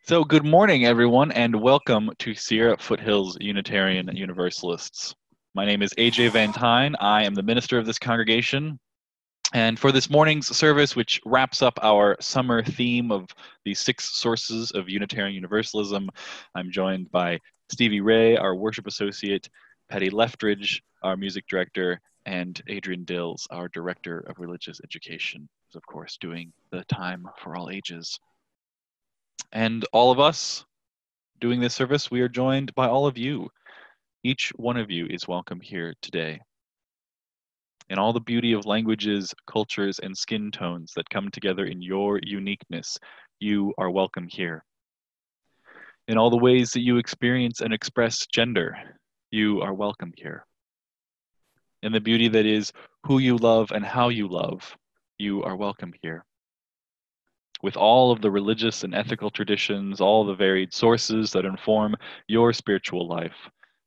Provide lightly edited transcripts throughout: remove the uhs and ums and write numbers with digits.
So, good morning, everyone, and welcome to Sierra Foothills Unitarian Universalists. My name is AJ Van Tyne. I am the minister of this congregation. And for this morning's service, which wraps up our summer theme of the 6 sources of Unitarian Universalism, I'm joined by Stevie Ray, our worship associate, Patty Leftridge, our music director, and Adrian Dills, our director of religious education, who's of course doing the time for all ages. And all of us doing this service, we are joined by all of you. Each one of you is welcome here today. In all the beauty of languages, cultures, and skin tones that come together in your uniqueness, you are welcome here. In all the ways that you experience and express gender, you are welcome here. In the beauty that is who you love and how you love, you are welcome here. With all of the religious and ethical traditions, all the varied sources that inform your spiritual life,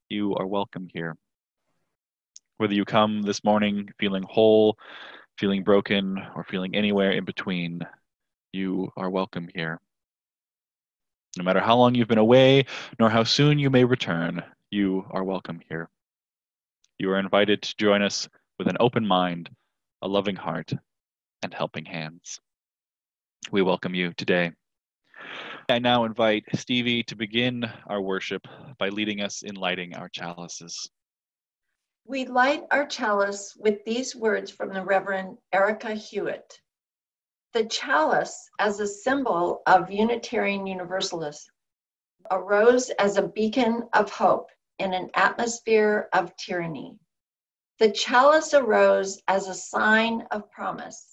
you are welcome here. Whether you come this morning feeling whole, feeling broken, or feeling anywhere in between, you are welcome here. No matter how long you've been away, nor how soon you may return, you are welcome here. You are invited to join us with an open mind, a loving heart, and helping hands. We welcome you today. I now invite Stevie to begin our worship by leading us in lighting our chalices. We light our chalice with these words from the Reverend Erica Hewitt. The chalice, as a symbol of Unitarian Universalists, arose as a beacon of hope in an atmosphere of tyranny. The chalice arose as a sign of promise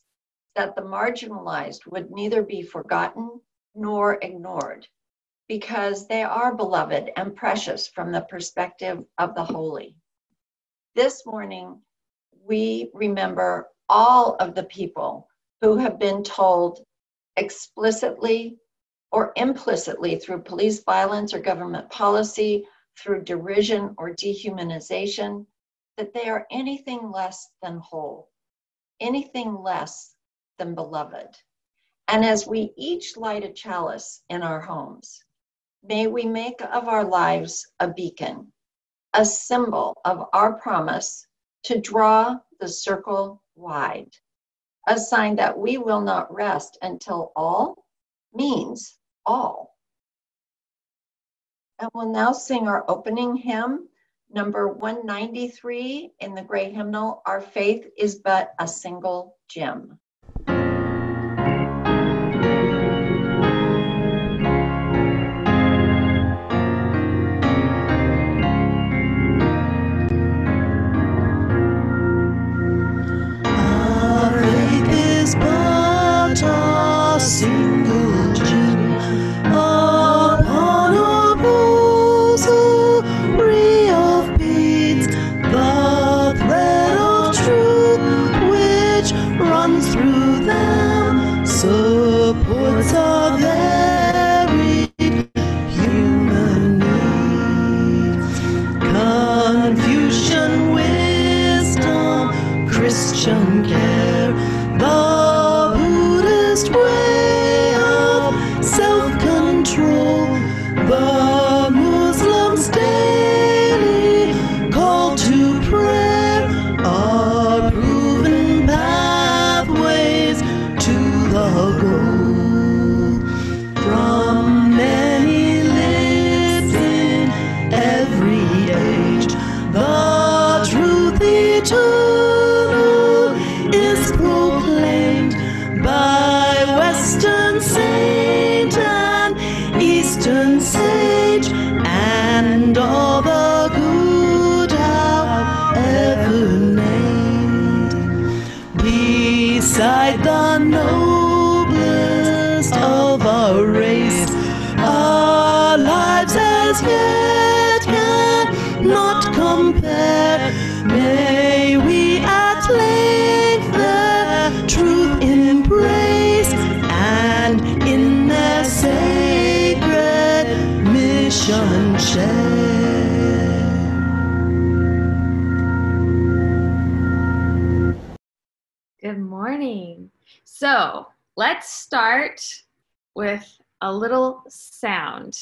that the marginalized would neither be forgotten nor ignored, because they are beloved and precious from the perspective of the holy. This morning, we remember all of the people who have been told explicitly or implicitly through police violence or government policy, through derision or dehumanization, that they are anything less than whole, anything less than beloved. And as we each light a chalice in our homes, may we make of our lives a beacon, a symbol of our promise to draw the circle wide, a sign that we will not rest until all means all. And we'll now sing our opening hymn, number 193 in the Great Hymnal, Our Faith is But a Single Gem. Single gem upon a rosary of beads, the thread of truth which runs through them supports a varied human needs. Confucian wisdom, Christian care, the Buddhist way of self-control, the Muslims' daily call to prayer are proven pathways to the goal. From many lips in every age, the truth eternal is proclaimed by Western saint and Eastern sage, and all the good have ever named. Beside the noblest of our race, our lives as yet cannot compare. May we at length their truth embrace, and in their sacred mission share. Good morning. So let's start with a little sound.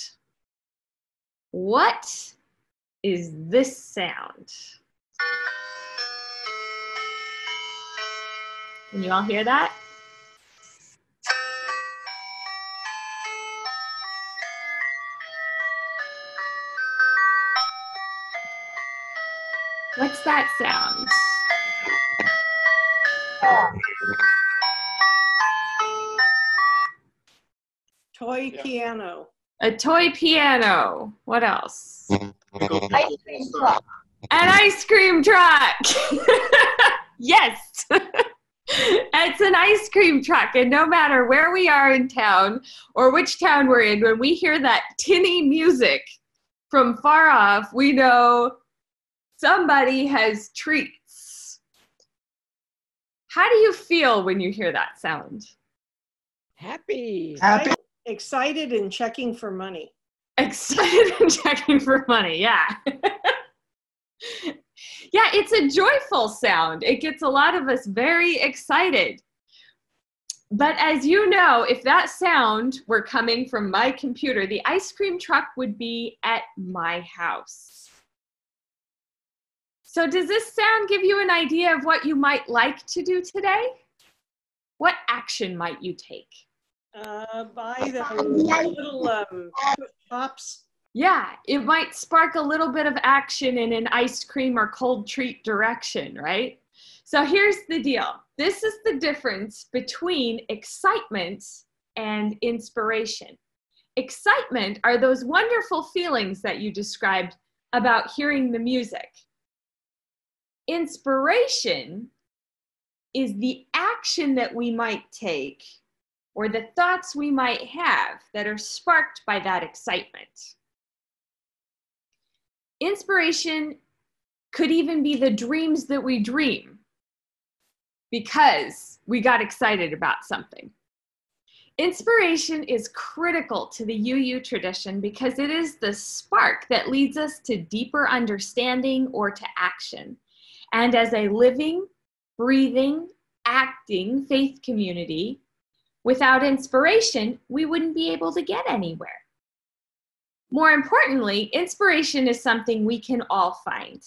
What is this sound? Can you all hear that? What's that sound? Toy piano. A toy piano. What else? Ice cream truck. An ice cream truck. Yes. It's an ice cream truck. And no matter where we are in town or which town we're in, when we hear that tinny music from far off, we know somebody has treats. How do you feel when you hear that sound? Happy. Happy. Excited and checking for money. Excited and checking for money, yeah. Yeah, it's a joyful sound. It gets a lot of us very excited. But as you know, if that sound were coming from my computer, the ice cream truck would be at my house. So does this sound give you an idea of what you might like to do today? What action might you take? Buy the little pops. Yeah, it might spark a little bit of action in an ice cream or cold treat direction, right? So here's the deal. This is the difference between excitement and inspiration. Excitement are those wonderful feelings that you described about hearing the music. Inspiration is the action that we might take or the thoughts we might have that are sparked by that excitement. Inspiration could even be the dreams that we dream because we got excited about something. Inspiration is critical to the UU tradition because it is the spark that leads us to deeper understanding or to action. And as a living, breathing, acting faith community, without inspiration, we wouldn't be able to get anywhere. More importantly, inspiration is something we can all find.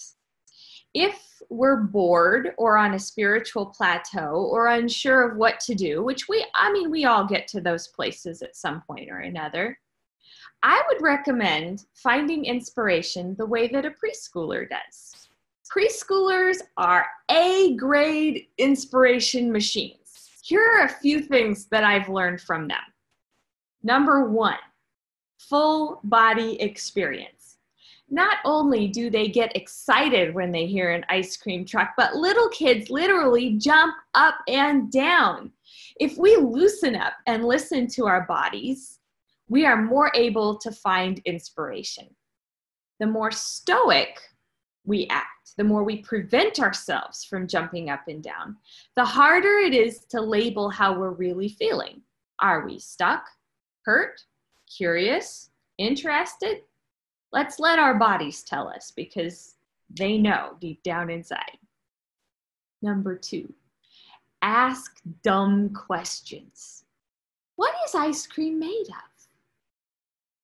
If we're bored or on a spiritual plateau or unsure of what to do, which we all get to those places at some point or another, I would recommend finding inspiration the way that a preschooler does. Preschoolers are A-grade inspiration machines. Here are a few things that I've learned from them. Number one, full body experience. Not only do they get excited when they hear an ice cream truck, but little kids literally jump up and down. If we loosen up and listen to our bodies, we are more able to find inspiration. The more stoic we act, the more we prevent ourselves from jumping up and down, the harder it is to label how we're really feeling. Are we stuck, hurt, curious, interested? Let's let our bodies tell us because they know deep down inside. Number two, ask dumb questions. What is ice cream made of?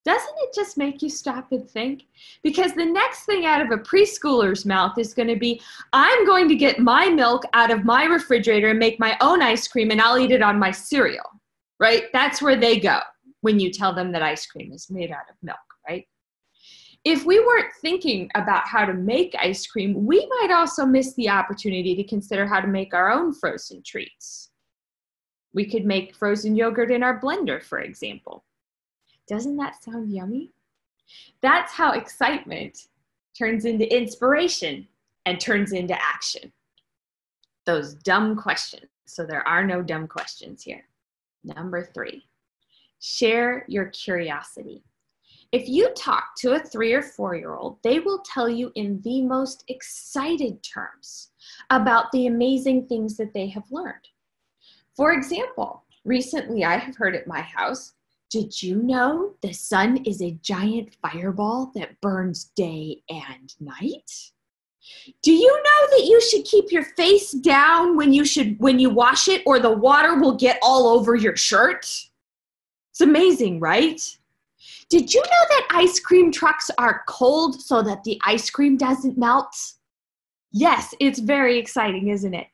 Doesn't it just make you stop and think? Because the next thing out of a preschooler's mouth is going to be, I'm going to get my milk out of my refrigerator and make my own ice cream and I'll eat it on my cereal, right? That's where they go when you tell them that ice cream is made out of milk, right? If we weren't thinking about how to make ice cream, we might also miss the opportunity to consider how to make our own frozen treats. We could make frozen yogurt in our blender, for example. Doesn't that sound yummy? That's how excitement turns into inspiration and turns into action. Those dumb questions. So there are no dumb questions here. Number three, share your curiosity. If you talk to a 3 or 4-year-old, they will tell you in the most excited terms about the amazing things that they have learned. For example, recently I have heard at my house, did you know the sun is a giant fireball that burns day and night? Do you know that you should keep your face down when you wash it or the water will get all over your shirt? It's amazing, right? Did you know that ice cream trucks are cold so that the ice cream doesn't melt? Yes, it's very exciting, isn't it?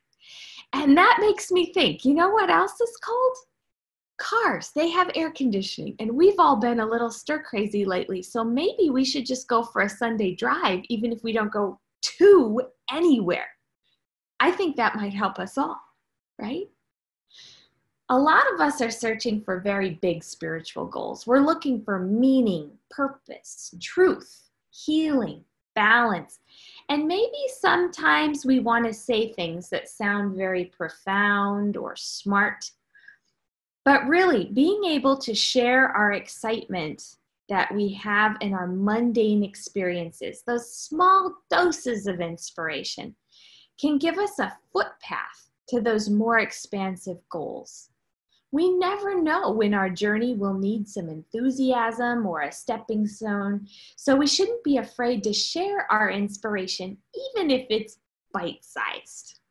And that makes me think, you know what else is cold? Cars. They have air conditioning, and we've all been a little stir crazy lately, so maybe we should just go for a Sunday drive, even if we don't go to anywhere. I think that might help us all, right? A lot of us are searching for very big spiritual goals. We're looking for meaning, purpose, truth, healing, balance. And maybe sometimes we want to say things that sound very profound or smart. But really, being able to share our excitement that we have in our mundane experiences, those small doses of inspiration, can give us a footpath to those more expansive goals. We never know when our journey will need some enthusiasm or a stepping stone, so we shouldn't be afraid to share our inspiration, even if it's bite-sized.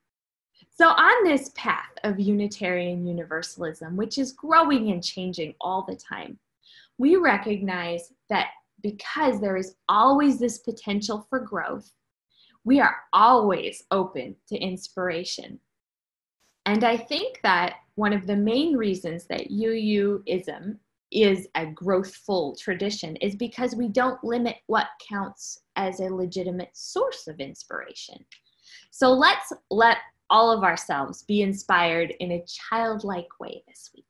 So on this path of Unitarian Universalism, which is growing and changing all the time, we recognize that because there is always this potential for growth, we are always open to inspiration. And I think that one of the main reasons that UUism is a growthful tradition is because we don't limit what counts as a legitimate source of inspiration. So let's let all of ourselves be inspired in a childlike way this week.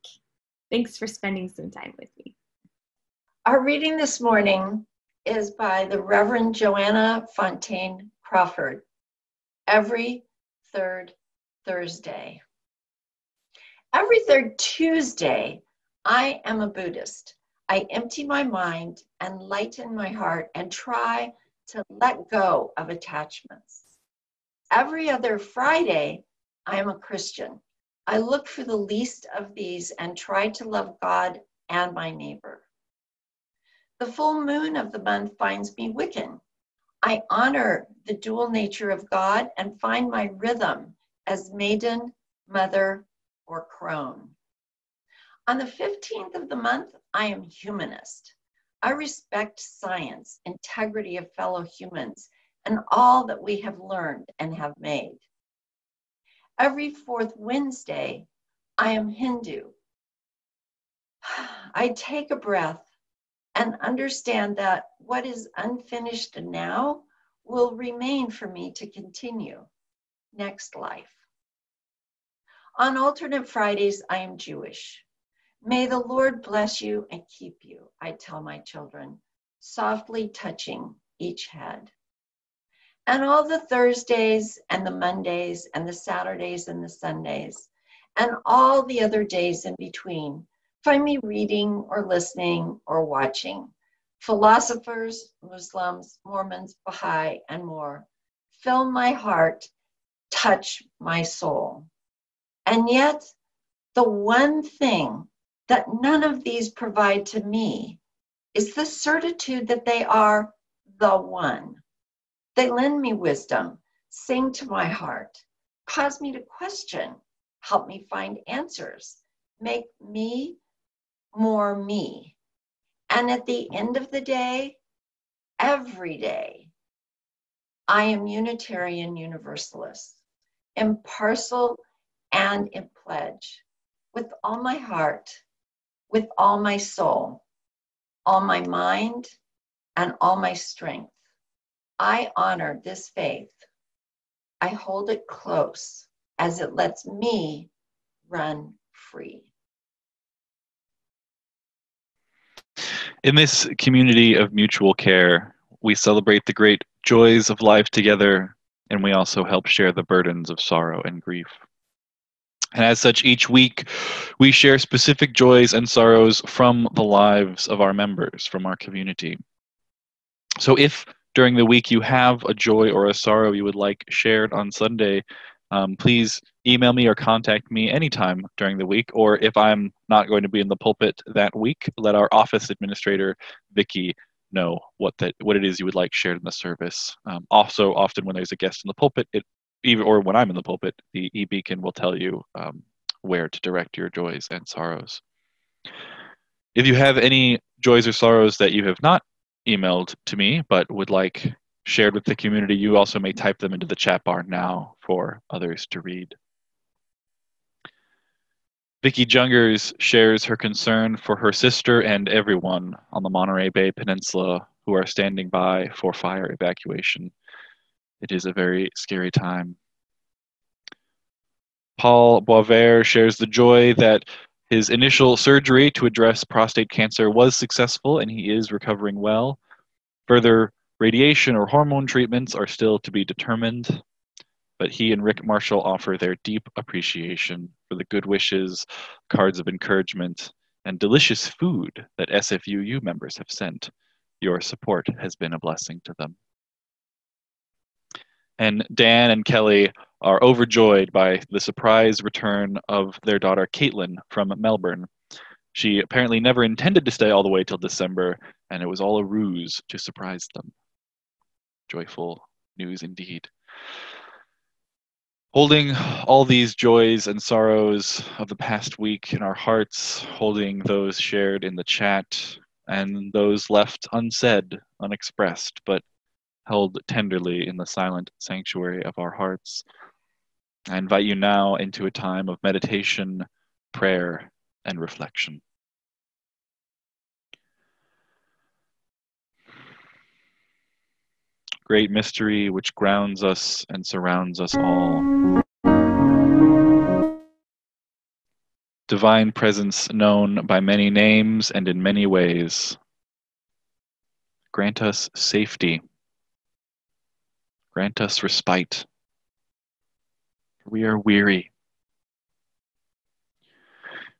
Thanks for spending some time with me. Our reading this morning is by the Reverend Joanna Fontaine Crawford, every third Thursday. Every third Tuesday, I am a Buddhist. I empty my mind and lighten my heart and try to let go of attachments. Every other Friday, I am a Christian. I look for the least of these and try to love God and my neighbor. The full moon of the month finds me Wiccan. I honor the dual nature of God and find my rhythm as maiden, mother, or crone. On the 15th of the month, I am humanist. I respect science, integrity of fellow humans, and all that we have learned and have made. Every fourth Wednesday, I am Hindu. I take a breath and understand that what is unfinished now will remain for me to continue next life. On alternate Fridays, I am Jewish. May the Lord bless you and keep you, I tell my children, softly touching each head. And all the Thursdays and the Mondays and the Saturdays and the Sundays and all the other days in between, find me reading or listening or watching. Philosophers, Muslims, Mormons, Baha'i, and more fill my heart, touch my soul. And yet, the one thing that none of these provide to me is the certitude that they are the one. They lend me wisdom, sing to my heart, cause me to question, help me find answers, make me more me. And at the end of the day, every day, I am Unitarian Universalist, impartial and in pledge, with all my heart, with all my soul, all my mind, and all my strength. I honor this faith. I hold it close as it lets me run free. In this community of mutual care, we celebrate the great joys of life together, and we also help share the burdens of sorrow and grief. And as such, each week we share specific joys and sorrows from the lives of our members, from our community. So if during the week you have a joy or a sorrow you would like shared on Sunday, please email me or contact me anytime during the week. Or if I'm not going to be in the pulpit that week, let our office administrator, Vicki, know what it is you would like shared in the service. Also, often when there's a guest in the pulpit, or when I'm in the pulpit, the e-beacon will tell you where to direct your joys and sorrows. If you have any joys or sorrows that you have not emailed to me but would like shared with the community, you also may type them into the chat bar now for others to read. Vicky Jungers shares her concern for her sister and everyone on the Monterey Bay Peninsula who are standing by for fire evacuation. It is a very scary time. Paul Boisvert shares the joy that his initial surgery to address prostate cancer was successful and he is recovering well. Further radiation or hormone treatments are still to be determined, but he and Rick Marshall offer their deep appreciation for the good wishes, cards of encouragement, and delicious food that SFUU members have sent. Your support has been a blessing to them. And Dan and Kelly are overjoyed by the surprise return of their daughter Caitlin from Melbourne. She apparently never intended to stay all the way till December, and it was all a ruse to surprise them. Joyful news indeed. Holding all these joys and sorrows of the past week in our hearts, holding those shared in the chat, and those left unsaid, unexpressed, but held tenderly in the silent sanctuary of our hearts, I invite you now into a time of meditation, prayer, and reflection. Great mystery which grounds us and surrounds us all. Divine presence known by many names and in many ways. Grant us safety. Grant us respite. We are weary.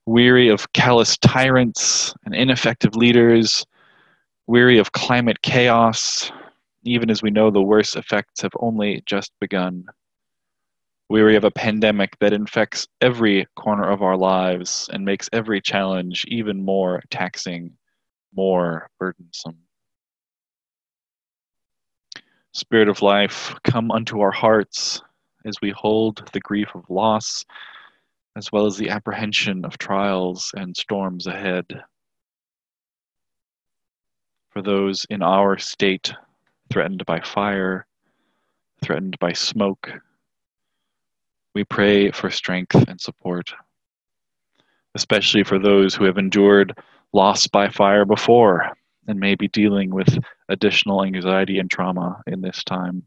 Weary of callous tyrants and ineffective leaders, weary of climate chaos, even as we know the worst effects have only just begun. Weary of a pandemic that infects every corner of our lives and makes every challenge even more taxing, more burdensome. Spirit of life, come unto our hearts as we hold the grief of loss, as well as the apprehension of trials and storms ahead. For those in our state, threatened by fire, threatened by smoke, we pray for strength and support, especially for those who have endured loss by fire before and may be dealing with additional anxiety and trauma in this time.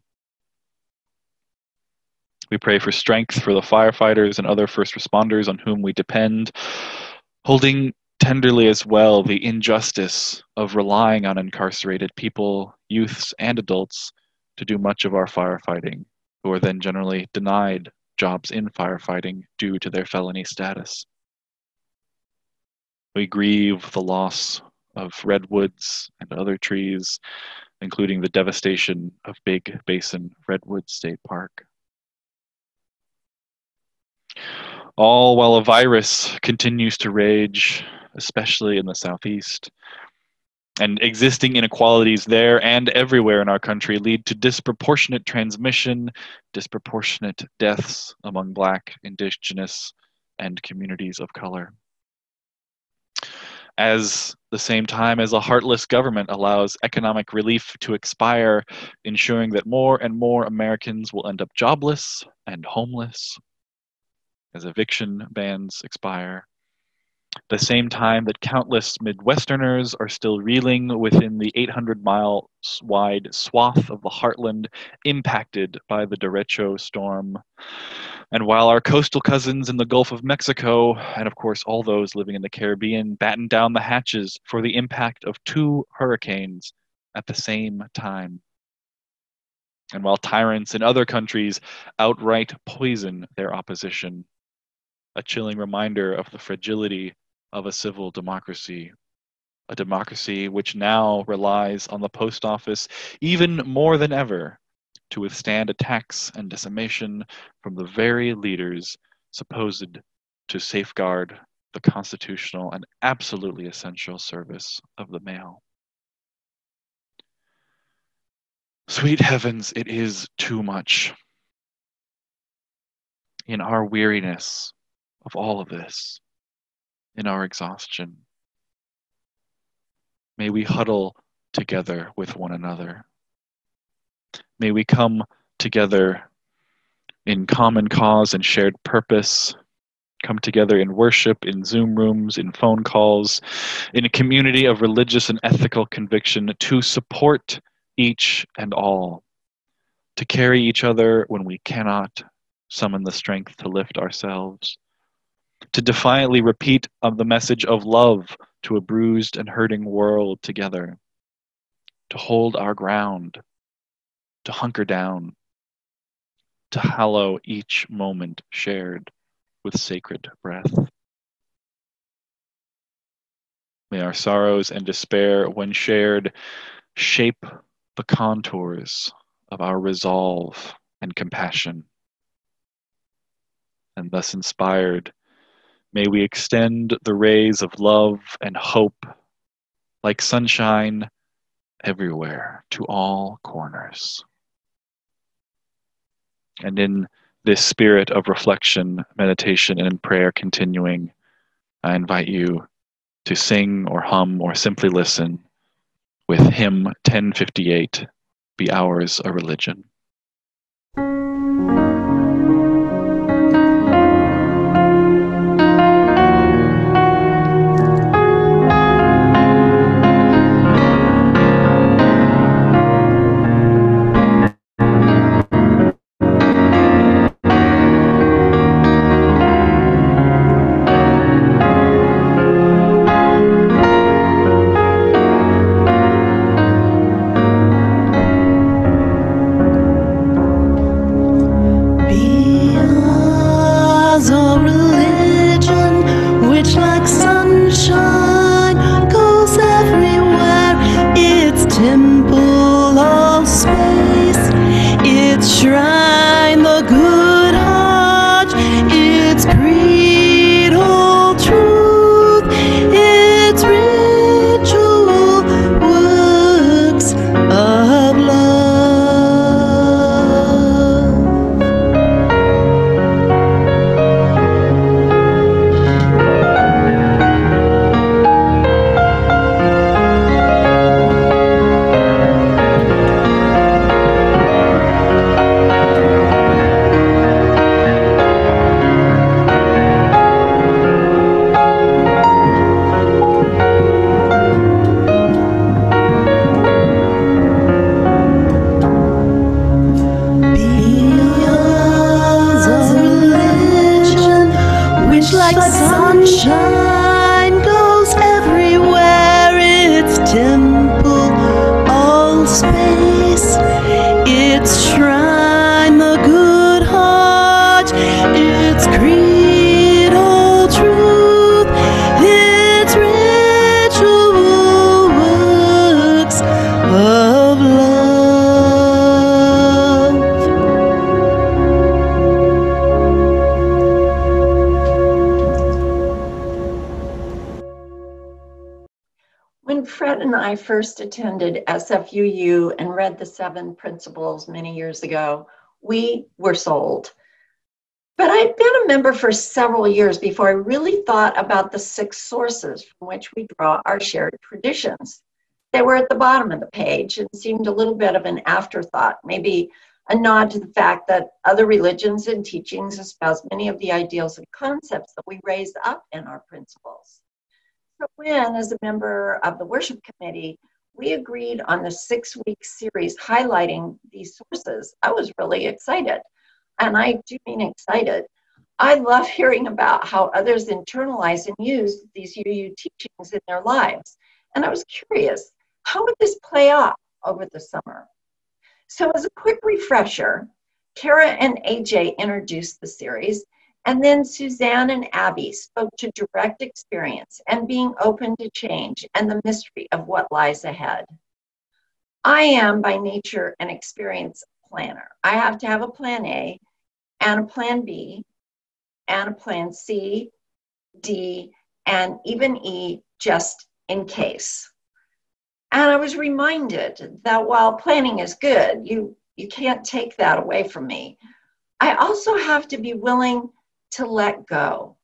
We pray for strength for the firefighters and other first responders on whom we depend, holding tenderly as well the injustice of relying on incarcerated people, youths, and adults to do much of our firefighting, who are then generally denied jobs in firefighting due to their felony status. We grieve the loss of redwoods and other trees, including the devastation of Big Basin Redwood State Park. All while a virus continues to rage, especially in the Southeast, and existing inequalities there and everywhere in our country lead to disproportionate transmission, disproportionate deaths among Black, Indigenous, and communities of color. As the same time as a heartless government allows economic relief to expire, ensuring that more and more Americans will end up jobless and homeless, as eviction bans expire. The same time that countless Midwesterners are still reeling within the 800-mile wide swath of the heartland impacted by the derecho storm. And while our coastal cousins in the Gulf of Mexico, and of course all those living in the Caribbean, batten down the hatches for the impact of 2 hurricanes at the same time. And while tyrants in other countries outright poison their opposition, a chilling reminder of the fragility of a civil democracy, a democracy which now relies on the post office even more than ever to withstand attacks and decimation from the very leaders supposed to safeguard the constitutional and absolutely essential service of the mail. Sweet heavens, it is too much. In our weariness of all of this, in our exhaustion, May we huddle together with one another. May we come together in common cause and shared purpose, come together in worship, in Zoom rooms, in phone calls, in a community of religious and ethical conviction to support each and all, to carry each other when we cannot summon the strength to lift ourselves, to defiantly repeat of the message of love to a bruised and hurting world together, to hold our ground, to hunker down, to hallow each moment shared with sacred breath. May our sorrows and despair, when shared, shape the contours of our resolve and compassion. And thus inspired, may we extend the rays of love and hope like sunshine everywhere to all corners. And in this spirit of reflection, meditation, and prayer continuing, I invite you to sing or hum or simply listen with hymn 1058, Be Ours a Religion. When Fred and I first attended SFUU and read the 7 principles many years ago, we were sold. But I'd been a member for several years before I really thought about the 6 sources from which we draw our shared traditions. They were at the bottom of the page and seemed a little bit of an afterthought, maybe a nod to the fact that other religions and teachings espouse many of the ideals and concepts that we raised up in our principles. So when, as a member of the worship committee, we agreed on the 6-week series highlighting these sources, I was really excited. And I do mean excited. I love hearing about how others internalize and use these UU teachings in their lives. And I was curious, how would this play out over the summer? So as a quick refresher, Kara and AJ introduced the series, and then Suzanne and Abby spoke to direct experience and being open to change and the mystery of what lies ahead. I am by nature an experience planner. I have to have a plan A and a plan B and a plan C, D, and even E just in case. And I was reminded that while planning is good, you can't take that away from me. I also have to be willing to let go.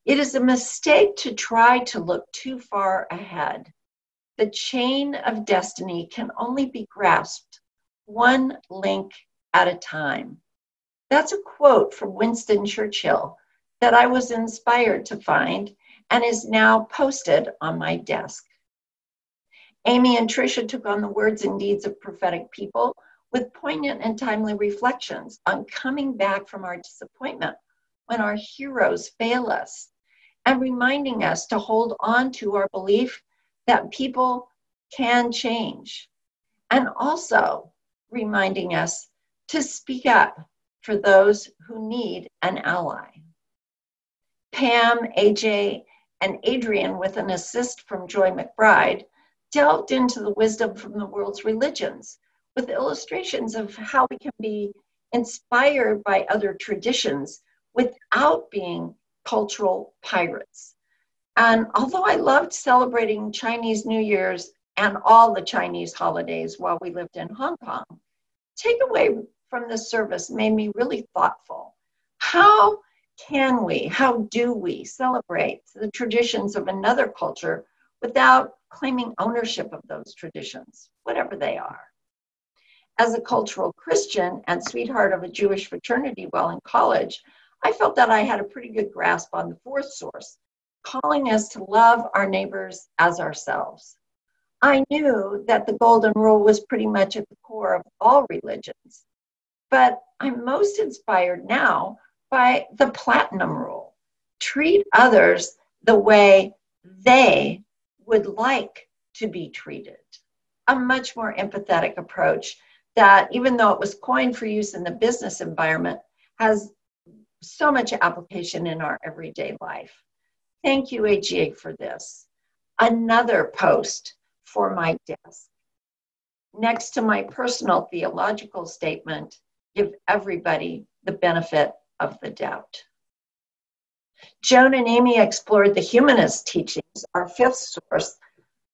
It is a mistake to try to look too far ahead. The chain of destiny can only be grasped one link at a time. That's a quote from Winston Churchill that I was inspired to find and is now posted on my desk. Amy and Tricia took on the words and deeds of prophetic people with poignant and timely reflections on coming back from our disappointment when our heroes fail us, and reminding us to hold on to our belief that people can change, and also reminding us to speak up for those who need an ally. Pam, AJ, and Adrian, with an assist from Joy McBride, delved into the wisdom from the world's religions with illustrations of how we can be inspired by other traditions without being cultural pirates. And although I loved celebrating Chinese New Year's and all the Chinese holidays while we lived in Hong Kong, takeaway from this service made me really thoughtful. How do we celebrate the traditions of another culture without claiming ownership of those traditions, whatever they are? As a cultural Christian and sweetheart of a Jewish fraternity while in college, I felt that I had a pretty good grasp on the fourth source, calling us to love our neighbors as ourselves. I knew that the golden rule was pretty much at the core of all religions, but I'm most inspired now by the platinum rule. Treat others the way they would like to be treated. A much more empathetic approach that, even though it was coined for use in the business environment, has so much application in our everyday life. Thank you, AGA, for this. Another post for my desk. Next to my personal theological statement, give everybody the benefit of the doubt. Joan and Amy explored the humanist teachings, our fifth source.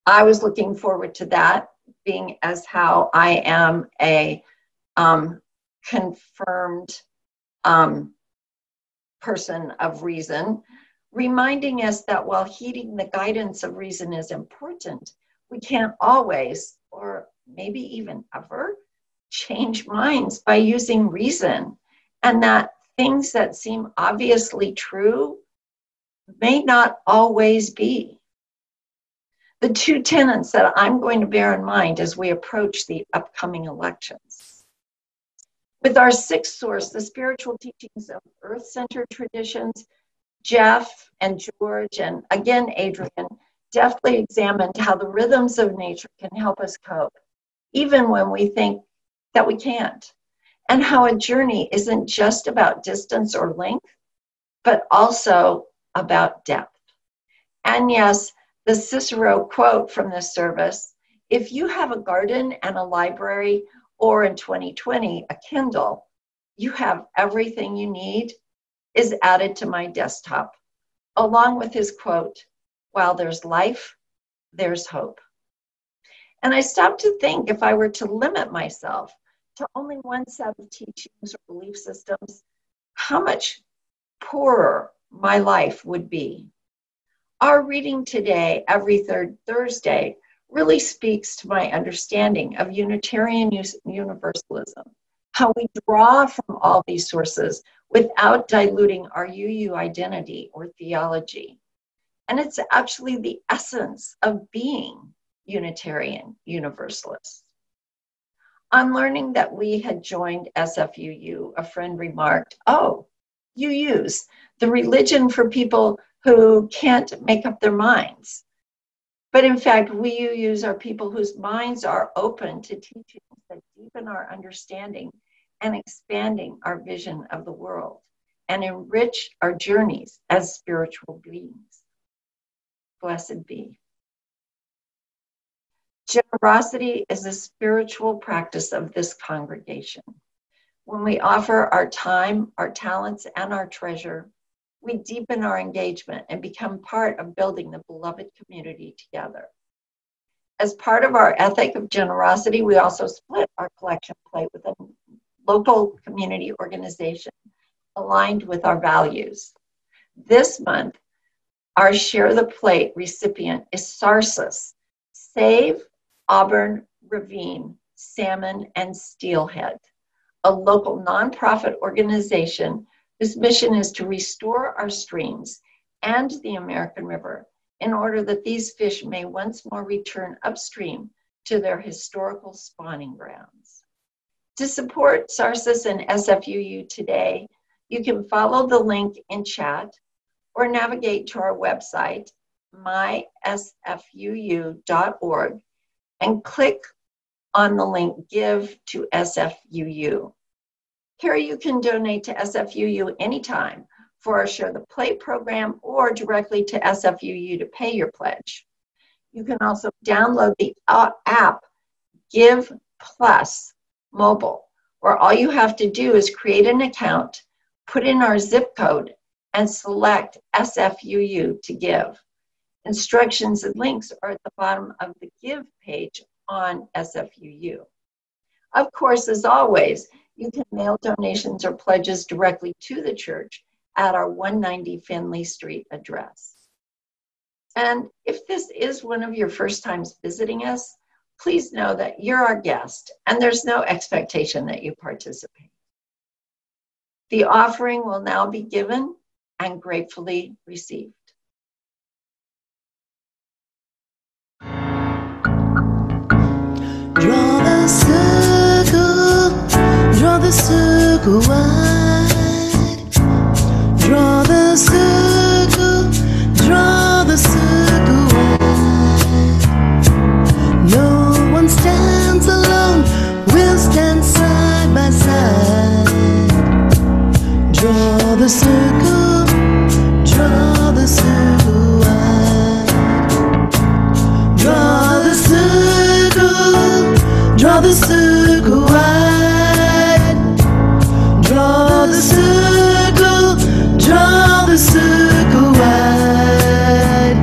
I was looking forward to that, being as how I am a confirmed person of reason, reminding us that while heeding the guidance of reason is important, we can't always, or maybe even ever, change minds by using reason, and that things that seem obviously true may not always be. The two tenets that I'm going to bear in mind as we approach the upcoming elections. With our sixth source, the spiritual teachings of earth-centered traditions, Jeff and George, and again Adrian, deftly examined how the rhythms of nature can help us cope, even when we think that we can't, and how a journey isn't just about distance or length, but also about depth. And yes, the Cicero quote from this service, if you have a garden and a library, or in 2020, a Kindle, you have everything you need, is added to my desktop, along with his quote, while there's life, there's hope. And I stopped to think, if I were to limit myself to only one set of teachings or belief systems, how much poorer my life would be. Our reading today, every third Thursday, really speaks to my understanding of Unitarian Universalism, how we draw from all these sources without diluting our UU identity or theology. And it's actually the essence of being Unitarian Universalists. On learning that we had joined SFUU, a friend remarked, "Oh, UUs, the religion for people who can't make up their minds." But in fact, we UUs are people whose minds are open to teachings that deepen our understanding and expanding our vision of the world and enrich our journeys as spiritual beings. Blessed be. Generosity is a spiritual practice of this congregation. When we offer our time, our talents, and our treasure, we deepen our engagement and become part of building the beloved community together. As part of our ethic of generosity, we also split our collection plate with a local community organization aligned with our values. This month, our Share the Plate recipient is Sarsis, Save Auburn Ravine Salmon and Steelhead, a local nonprofit organization whose mission is to restore our streams and the American River in order that these fish may once more return upstream to their historical spawning grounds. To support SARSIS and SFUU today, you can follow the link in chat or navigate to our website, mysfuu.org, and click on the link Give to SFUU. Here you can donate to SFUU anytime for our Share the Plate program or directly to SFUU to pay your pledge. You can also download the app Give Plus Mobile, where all you have to do is create an account, put in our zip code, and select SFUU to give. Instructions and links are at the bottom of the Give page on SFUU. Of course, as always, you can mail donations or pledges directly to the church at our 190 Finley Street address. And if this is one of your first times visiting us, please know that you're our guest and there's no expectation that you participate. The offering will now be given and gratefully received. Draw the circle wide. Draw the circle wide. No one stands alone, we'll stand side by side. Draw the circle wide. Draw the circle wide. Draw the circle wide.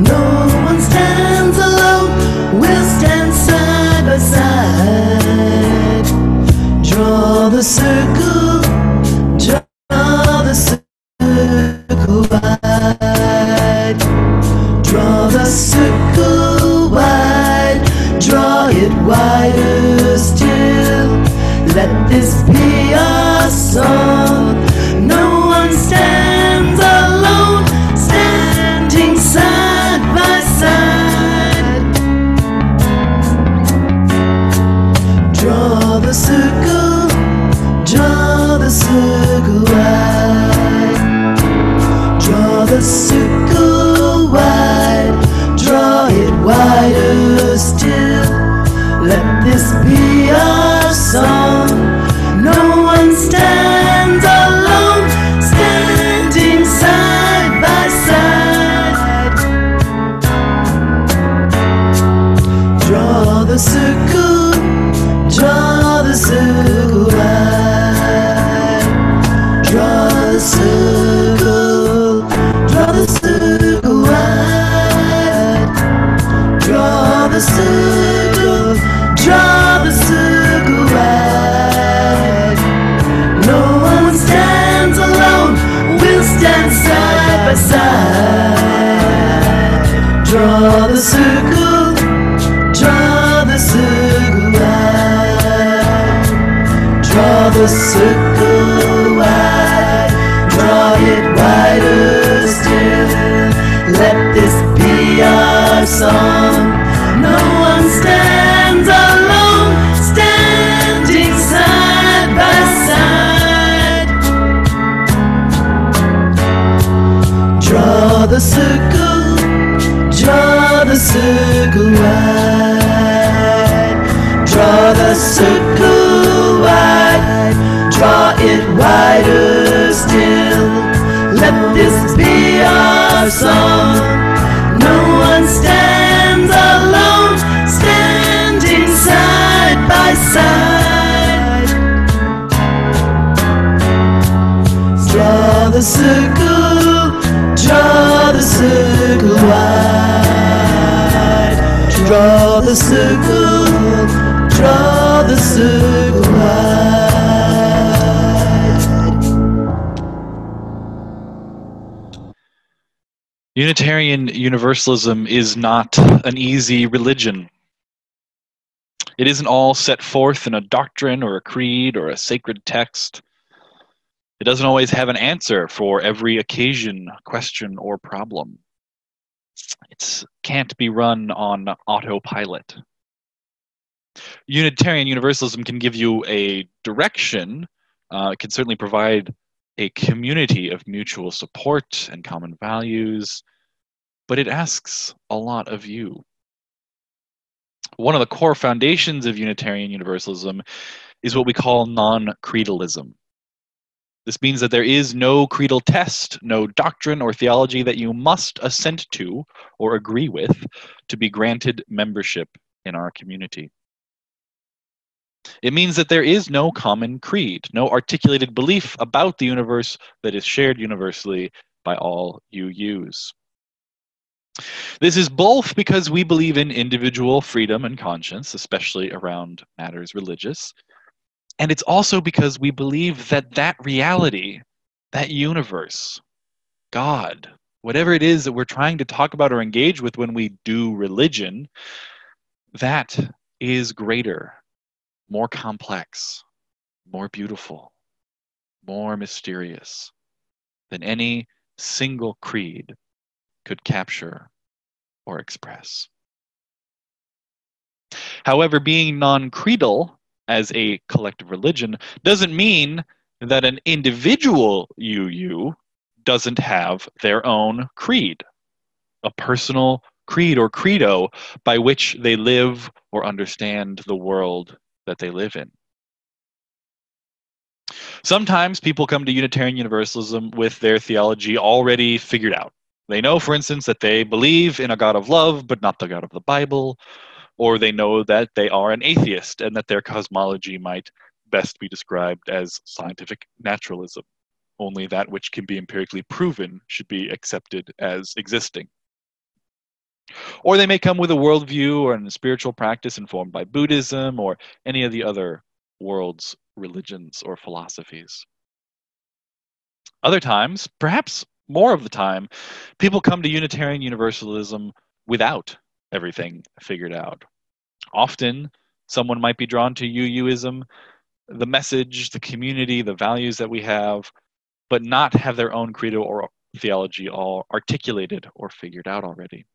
No one stands alone, we'll stand side by side. Draw the circle wide. Draw the circle wide. Draw it wider still. Let this be our song. No one stands alone, standing side by side. Draw the circle wide. Draw the circle wide. Draw it wider still. Let this be our song. No one stands alone, standing side by side. Draw the circle wide. Draw the circle wide. Draw the circle wide. No one stands alone, we'll stand side by side. Draw the circle wide. Draw the circle wide. Draw it wider still. Let this be our song. No one stands alone, standing side by side. Draw the circle wide. Draw the circle wide. Draw it wider still. Let this be our song. No one stands alone, standing side by side. Draw the circle wide. Draw the circle wide. Unitarian Universalism is not an easy religion. It isn't all set forth in a doctrine or a creed or a sacred text. It doesn't always have an answer for every occasion, question, or problem. It can't be run on autopilot. Unitarian Universalism can give you a direction. It can certainly provide a community of mutual support and common values, but it asks a lot of you. One of the core foundations of Unitarian Universalism is what we call non-creedalism. This means that there is no creedal test, no doctrine or theology that you must assent to or agree with to be granted membership in our community. It means that there is no common creed, no articulated belief about the universe that is shared universally by all UUs. This is both because we believe in individual freedom and conscience, especially around matters religious, and it's also because we believe that that reality, that universe, God, whatever it is that we're trying to talk about or engage with when we do religion, that is greater, more complex, more beautiful, more mysterious than any single creed could capture or express. However, being non-creedal as a collective religion doesn't mean that an individual UU doesn't have their own creed, a personal creed or credo by which they live or understand the world that they live in. Sometimes people come to Unitarian Universalism with their theology already figured out. They know, for instance, that they believe in a God of love, but not the God of the Bible, or they know that they are an atheist and that their cosmology might best be described as scientific naturalism. Only that which can be empirically proven should be accepted as existing. Or they may come with a worldview or a spiritual practice informed by Buddhism or any of the other world's religions or philosophies. Other times, perhaps more of the time, people come to Unitarian Universalism without everything figured out. Often, someone might be drawn to UUism, the message, the community, the values that we have, but not have their own credo or theology all articulated or figured out already.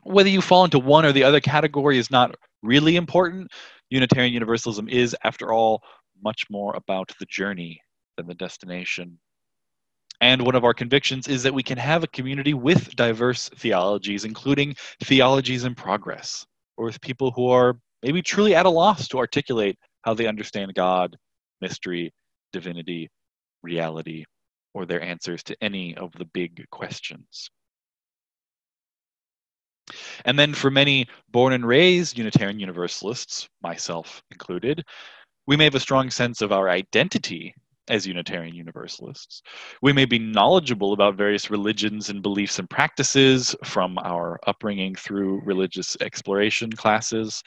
Whether you fall into one or the other category is not really important. Unitarian Universalism is, after all, much more about the journey than the destination. And one of our convictions is that we can have a community with diverse theologies, including theologies in progress, or with people who are maybe truly at a loss to articulate how they understand God, mystery, divinity, reality, or their answers to any of the big questions. And then for many born and raised Unitarian Universalists, myself included, we may have a strong sense of our identity as Unitarian Universalists. We may be knowledgeable about various religions and beliefs and practices from our upbringing through religious exploration classes.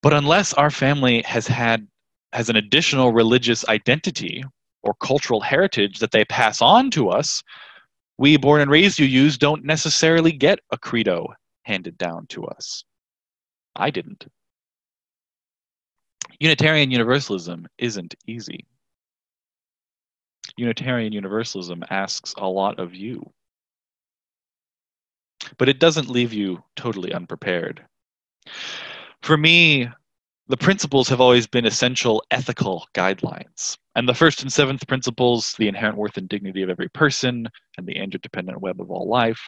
But unless our family has an additional religious identity or cultural heritage that they pass on to us, we born and raised UUs don't necessarily get a credo handed down to us. I didn't. Unitarian Universalism isn't easy. Unitarian Universalism asks a lot of you. But it doesn't leave you totally unprepared. For me, the principles have always been essential ethical guidelines. And the first and seventh principles, the inherent worth and dignity of every person and the interdependent web of all life,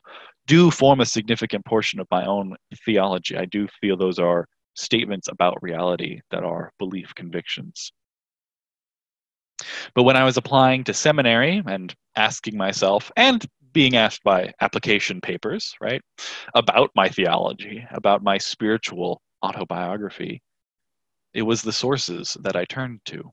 do form a significant portion of my own theology. I do feel those are statements about reality that are belief convictions. But when I was applying to seminary and asking myself, and being asked by application papers, right, about my theology, about my spiritual autobiography, it was the sources that I turned to.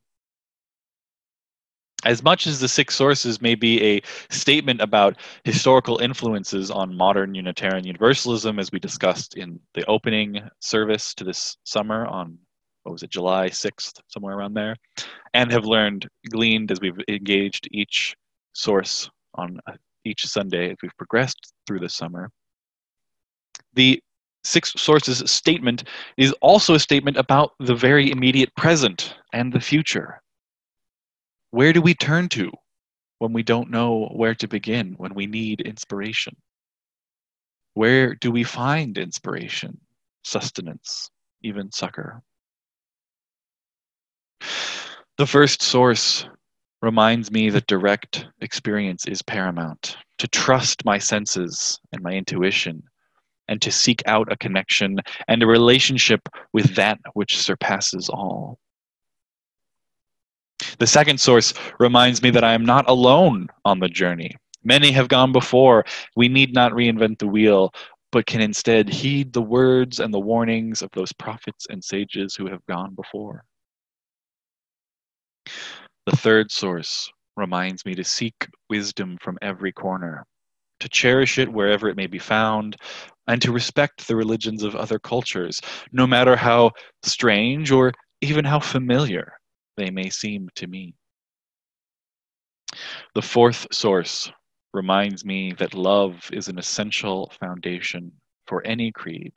As much as the 6 sources may be a statement about historical influences on modern Unitarian Universalism, as we discussed in the opening service to this summer on, July 6th, somewhere around there, and have gleaned as we've engaged each source on each Sunday as we've progressed through the summer. The six sources statement is also a statement about the very immediate present and the future. Where do we turn to when we don't know where to begin, when we need inspiration? Where do we find inspiration, sustenance, even succor? The first source reminds me that direct experience is paramount, to trust my senses and my intuition, and to seek out a connection and a relationship with that which surpasses all. The second source reminds me that I am not alone on the journey. Many have gone before. We need not reinvent the wheel, but can instead heed the words and the warnings of those prophets and sages who have gone before. The third source reminds me to seek wisdom from every corner, to cherish it wherever it may be found, and to respect the religions of other cultures, no matter how strange or even how familiar they may seem to me. The fourth source reminds me that love is an essential foundation for any creed,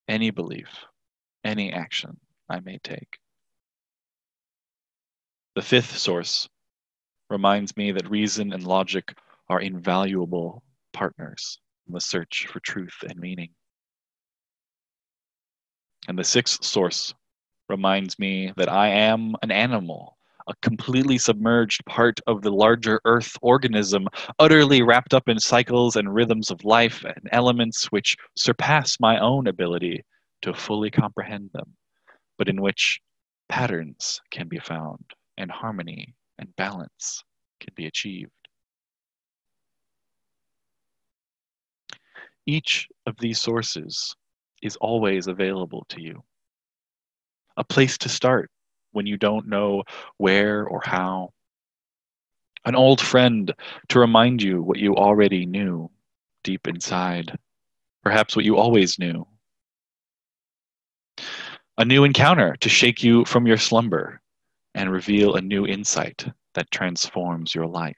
any belief, any action I may take. The fifth source reminds me that reason and logic are invaluable partners in the search for truth and meaning. And the sixth source reminds me that I am an animal, a completely submerged part of the larger earth organism, utterly wrapped up in cycles and rhythms of life and elements which surpass my own ability to fully comprehend them, but in which patterns can be found and harmony and balance can be achieved. Each of these sources is always available to you. A place to start when you don't know where or how. An old friend to remind you what you already knew deep inside, perhaps what you always knew. A new encounter to shake you from your slumber and reveal a new insight that transforms your life.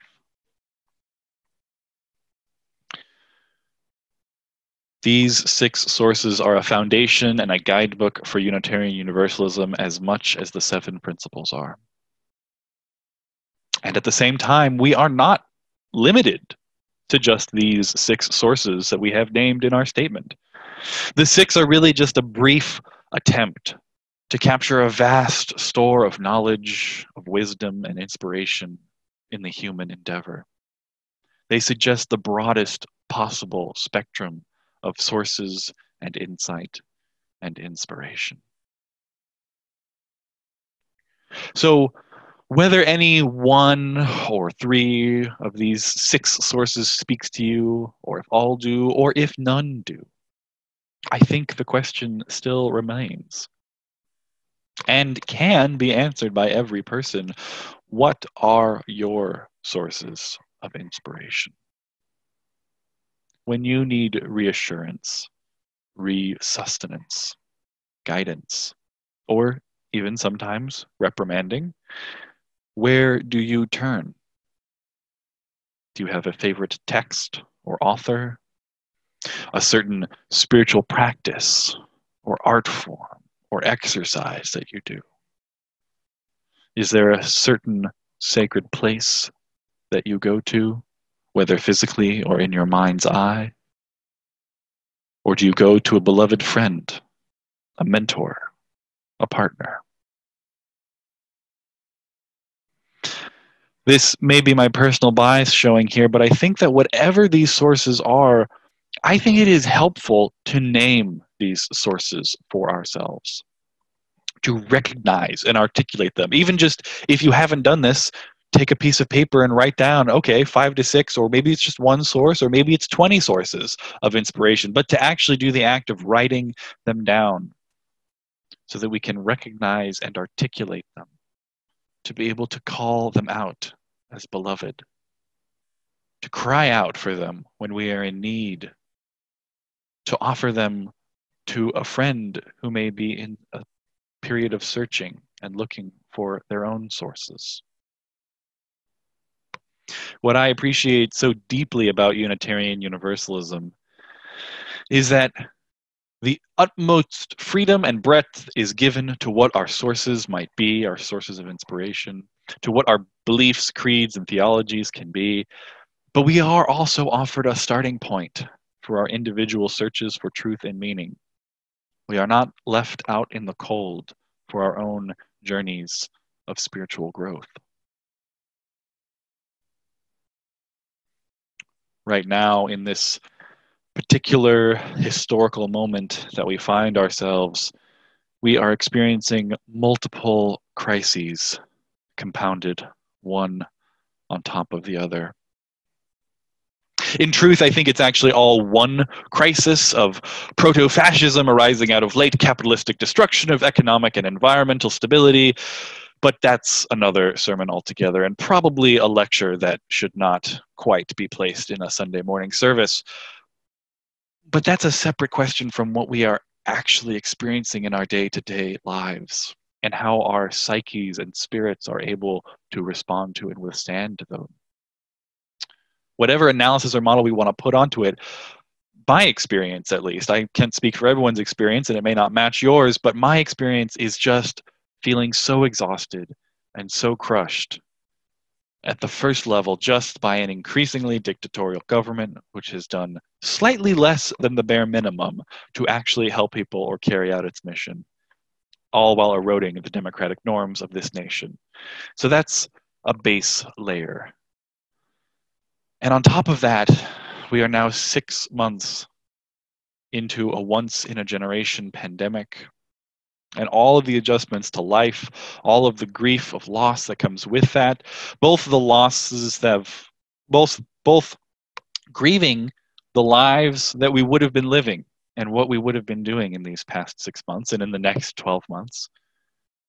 These six sources are a foundation and a guidebook for Unitarian Universalism as much as the seven principles are. And at the same time, we are not limited to just these six sources that we have named in our statement. The six are really just a brief attempt to capture a vast store of knowledge, of wisdom, and inspiration in the human endeavor. They suggest the broadest possible spectrum of sources and insight and inspiration. So, whether any one or three of these six sources speaks to you, or if all do, or if none do, I think the question still remains and can be answered by every person. What are your sources of inspiration? When you need reassurance, resustenance, guidance, or even sometimes reprimanding, where do you turn? Do you have a favorite text or author? A certain spiritual practice or art form or exercise that you do? Is there a certain sacred place that you go to, whether physically or in your mind's eye? Or do you go to a beloved friend, a mentor, a partner? This may be my personal bias showing here, but I think that whatever these sources are, I think it is helpful to name these sources for ourselves, to recognize and articulate them. Even just if you haven't done this, take a piece of paper and write down, okay, 5 to 6, or maybe it's just one source, or maybe it's 20 sources of inspiration, but to actually do the act of writing them down so that we can recognize and articulate them, to be able to call them out as beloved, to cry out for them when we are in need, to offer them to a friend who may be in a period of searching and looking for their own sources. What I appreciate so deeply about Unitarian Universalism is that the utmost freedom and breadth is given to what our sources might be, our sources of inspiration, to what our beliefs, creeds, and theologies can be. But we are also offered a starting point for our individual searches for truth and meaning. We are not left out in the cold for our own journeys of spiritual growth. Right now, in this particular historical moment that we find ourselves, we are experiencing multiple crises compounded one on top of the other. In truth, I think it's actually all one crisis of proto-fascism arising out of late capitalistic destruction of economic and environmental stability, but that's another sermon altogether, and probably a lecture that should not quite be placed in a Sunday morning service. But that's a separate question from what we are actually experiencing in our day-to-day lives, and how our psyches and spirits are able to respond to and withstand them. Whatever analysis or model we want to put onto it, my experience at least, I can't speak for everyone's experience and it may not match yours, but my experience is just feeling so exhausted and so crushed at the first level just by an increasingly dictatorial government which has done slightly less than the bare minimum to actually help people or carry out its mission, all while eroding the democratic norms of this nation. So that's a base layer. And on top of that, we are now 6 months into a once-in-a-generation pandemic, and all of the adjustments to life, all of the grief of loss that comes with that, both the losses that have, both grieving the lives that we would have been living and what we would have been doing in these past 6 months and in the next 12 months,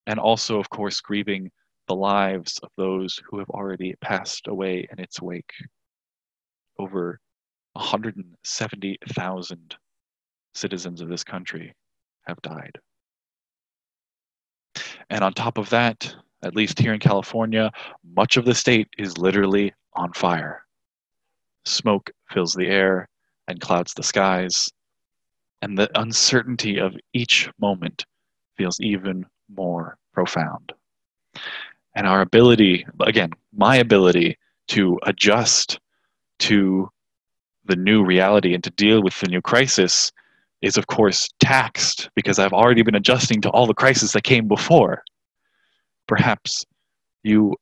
and also, of course, grieving the lives of those who have already passed away in its wake. Over 170,000 citizens of this country have died. And on top of that, at least here in California, much of the state is literally on fire. Smoke fills the air and clouds the skies, and the uncertainty of each moment feels even more profound. And our ability, again, my ability to adjust to the new reality and to deal with the new crisis is, of course, taxed because I've already been adjusting to all the crises that came before. Perhaps you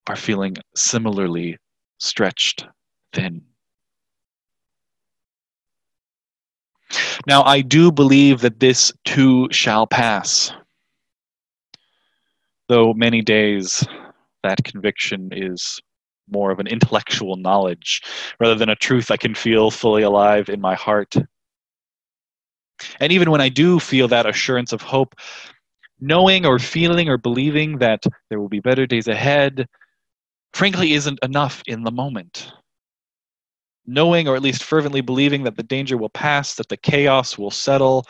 are feeling similarly stretched thin. Now, I do believe that this too shall pass, though many days that conviction is more of an intellectual knowledge rather than a truth I can feel fully alive in my heart. And even when I do feel that assurance of hope, knowing or feeling or believing that there will be better days ahead, frankly, isn't enough in the moment. Knowing or at least fervently believing that the danger will pass, that the chaos will settle,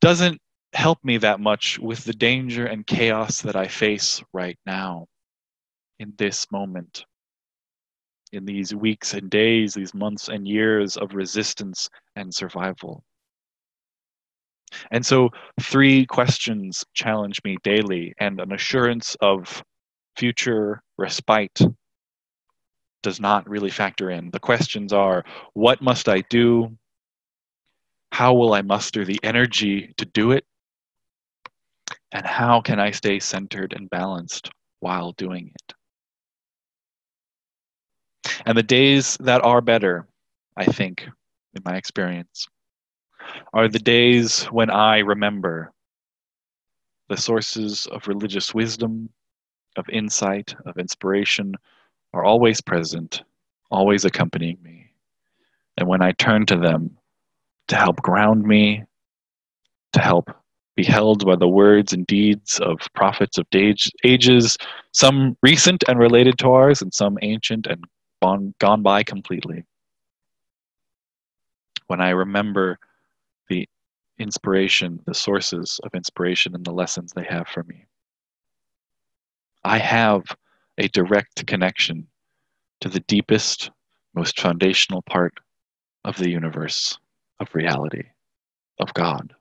doesn't help me that much with the danger and chaos that I face right now. In this moment, in these weeks and days, these months and years of resistance and survival. And so 3 questions challenge me daily, and an assurance of future respite does not really factor in. The questions are, what must I do? How will I muster the energy to do it? And how can I stay centered and balanced while doing it? And the days that are better, I think, in my experience, are the days when I remember the sources of religious wisdom, of insight, of inspiration are always present, always accompanying me. And when I turn to them to help ground me, to help be held by the words and deeds of prophets of ages, some recent and related to ours, and some ancient and gone by completely. When I remember the inspiration, the sources of inspiration and the lessons they have for me, I have a direct connection to the deepest, most foundational part of the universe, of reality, of God.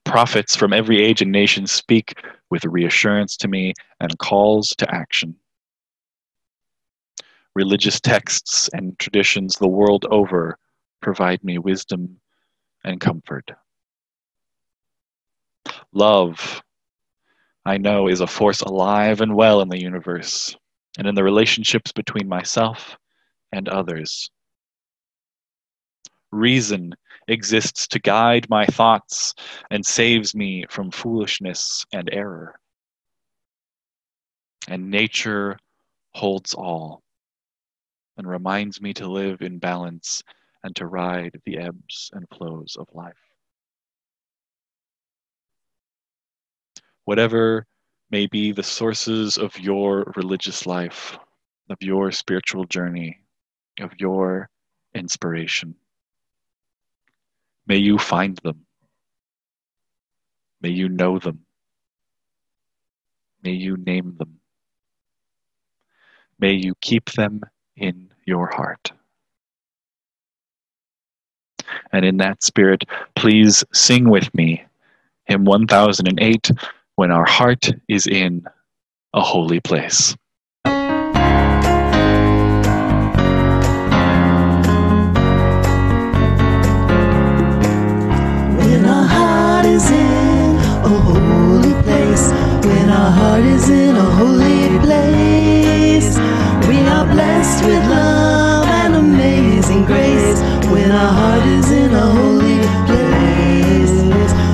Prophets from every age and nation speak with reassurance to me and calls to action. Religious texts and traditions the world over provide me wisdom and comfort. Love, I know, is a force alive and well in the universe and in the relationships between myself and others. Reason exists to guide my thoughts and saves me from foolishness and error. And nature holds all and reminds me to live in balance and to ride the ebbs and flows of life. Whatever may be the sources of your religious life, of your spiritual journey, of your inspiration, may you find them. May you know them. May you name them. May you keep them in your heart. And in that spirit, please sing with me hymn 1008, When Our Heart is in a Holy Place. When our heart is in a holy place, when our heart is in a holy place, we are blessed with love and amazing grace. When our heart is in a holy place,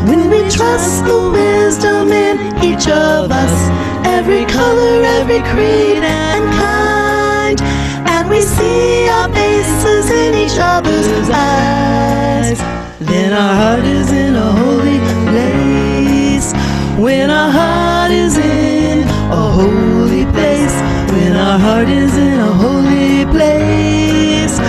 when we trust the wisdom in each of us, every color, every creed and kind, and we see our faces in each other's eyes, then our heart is in a holy place. When our heart is in a holy place, when our heart is in a holy place,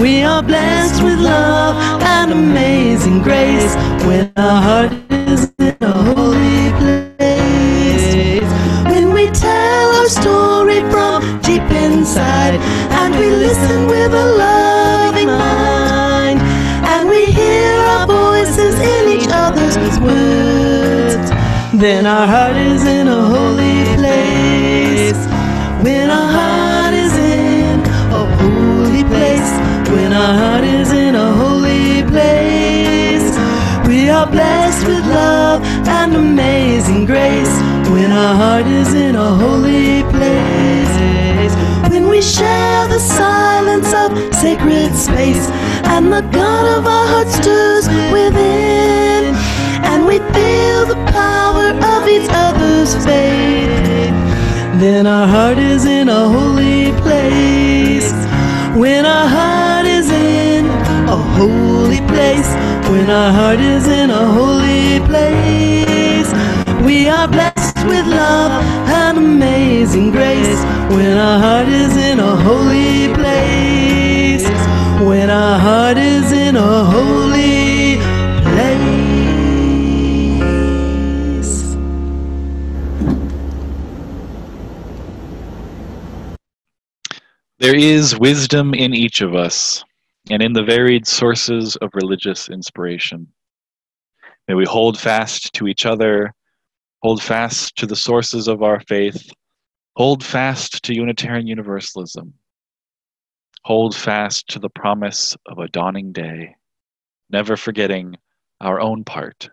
we are blessed with love and amazing grace. When our heart is in a holy place, when we tell our story from deep inside, and we listen with a loving mind, and we hear our voices in each other's words, then our heart is in a holy place. When our heart is in a holy place, when our heart is in a holy place, we are blessed with love and amazing grace. When our heart is in a holy place, when we share the silence of sacred space, and the God of our heart stirs within, and we feel the power of each other's faith, then our heart is in a holy place. When our heart is in a holy place, when our heart is in a holy place, we are blessed with love and amazing grace. When our heart is in a holy place, when our heart is in a holy place. There is wisdom in each of us and in the varied sources of religious inspiration. May we hold fast to each other, hold fast to the sources of our faith, hold fast to Unitarian Universalism, hold fast to the promise of a dawning day, never forgetting our own part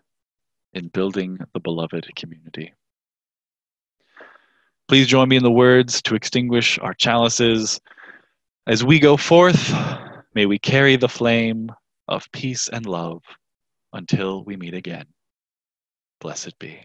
in building the beloved community. Please join me in the words to extinguish our chalices. As we go forth, may we carry the flame of peace and love until we meet again. Blessed be.